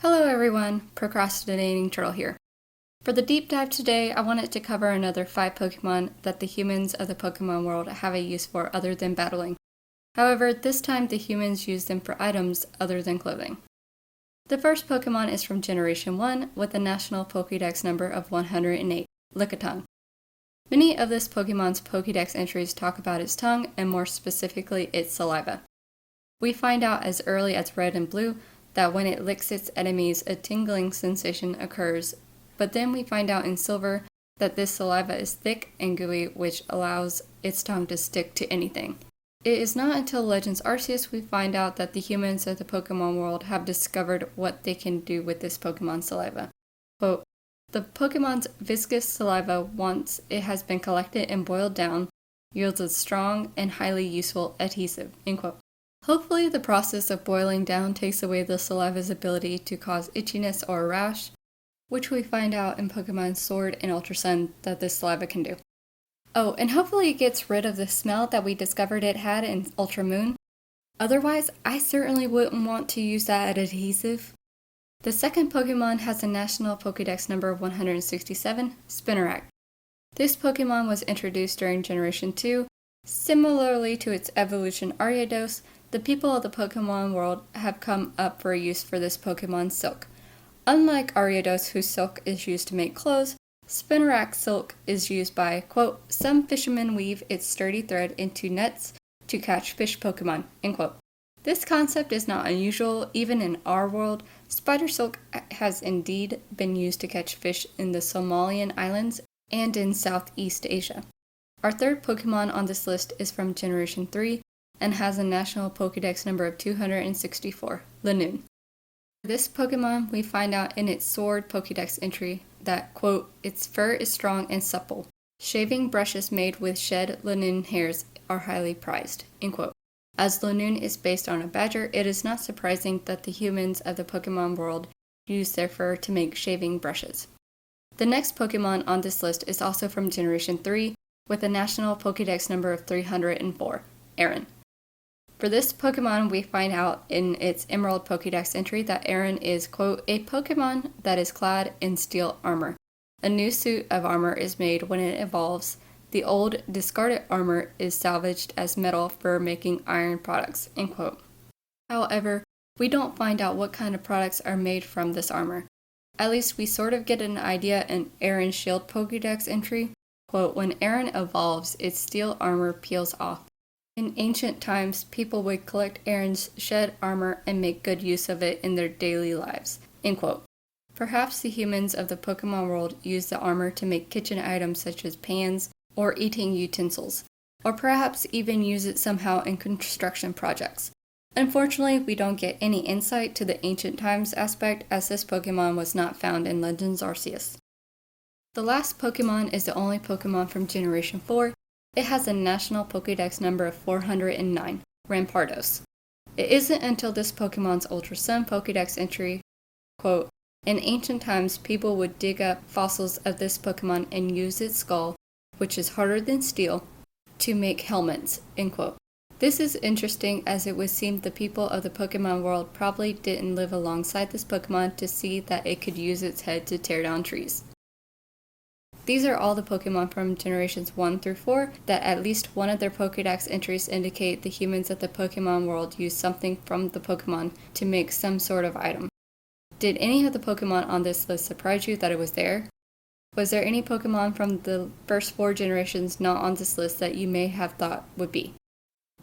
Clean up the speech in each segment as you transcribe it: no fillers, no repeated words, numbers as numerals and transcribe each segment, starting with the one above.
Hello everyone, Procrastinating Turtle here. For the deep dive today, I wanted to cover another 5 Pokemon that the humans of the Pokemon world have a use for other than battling. However, this time the humans use them for items other than clothing. The first Pokemon is from Generation 1 with a national Pokedex number of 108, Lickitung. Many of this Pokemon's Pokedex entries talk about its tongue and more specifically its saliva. We find out as early as Red and Blue that when it licks its enemies, a tingling sensation occurs, but then we find out in Silver that this saliva is thick and gooey, which allows its tongue to stick to anything. It is not until Legends Arceus we find out that the humans of the Pokemon world have discovered what they can do with this Pokemon saliva. Quote, the Pokemon's viscous saliva, once it has been collected and boiled down, yields a strong and highly useful adhesive, end quote. Hopefully the process of boiling down takes away the saliva's ability to cause itchiness or a rash, which we find out in Pokemon Sword and Ultra Sun that this saliva can do. Oh, and hopefully it gets rid of the smell that we discovered it had in Ultra Moon. Otherwise, I certainly wouldn't want to use that adhesive. The second Pokemon has a national Pokedex number of 167, Spinarak. This Pokemon was introduced during Generation 2. Similarly to its evolution Ariados, the people of the Pokemon world have come up for a use for this Pokemon's silk. Unlike Ariados, whose silk is used to make clothes, Spinarak silk is used by, quote, some fishermen weave its sturdy thread into nets to catch fish Pokemon, end quote. This concept is not unusual, even in our world. Spider silk has indeed been used to catch fish in the Somalian Islands and in Southeast Asia. Our third Pokemon on this list is from Generation 3 and has a national Pokedex number of 264, Lanoon. For this Pokemon, we find out in its Sword Pokedex entry that, quote, its fur is strong and supple. Shaving brushes made with shed Lanoon hairs are highly prized, end quote. As Lanoon is based on a badger, it is not surprising that the humans of the Pokemon world use their fur to make shaving brushes. The next Pokemon on this list is also from Generation 3 with a national Pokedex number of 304, Aaron. For this Pokemon, we find out in its Emerald Pokedex entry that Aaron is, quote, a Pokemon that is clad in steel armor. A new suit of armor is made when it evolves. The old, discarded armor is salvaged as metal for making iron products, end quote. However, we don't find out what kind of products are made from this armor. At least we sort of get an idea in Aaron's Shield Pokedex entry. Quote, when Aaron evolves, its steel armor peels off. In ancient times, people would collect Aaron's shed armor and make good use of it in their daily lives, end quote. Perhaps the humans of the Pokemon world use the armor to make kitchen items such as pans or eating utensils, or perhaps even use it somehow in construction projects. Unfortunately, we don't get any insight to the ancient times aspect as this Pokemon was not found in Legends Arceus. The last Pokemon is the only Pokemon from Generation 4. It has a national Pokedex number of 409, Rampardos. It isn't until this Pokemon's Ultra Sun Pokedex entry, quote, in ancient times people would dig up fossils of this Pokemon and use its skull, which is harder than steel, to make helmets, end quote. This is interesting as it would seem the people of the Pokemon world probably didn't live alongside this Pokemon to see that it could use its head to tear down trees. These are all the Pokemon from Generations 1 through 4 that at least one of their Pokedex entries indicate the humans of the Pokemon world use something from the Pokemon to make some sort of item. Did any of the Pokemon on this list surprise you that it was there? Was there any Pokemon from the first 4 generations not on this list that you may have thought would be?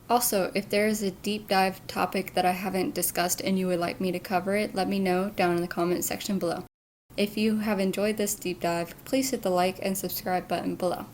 Also, if there is a deep dive topic that I haven't discussed and you would like me to cover it, let me know down in the comment section below. If you have enjoyed this deep dive, please hit the like and subscribe button below.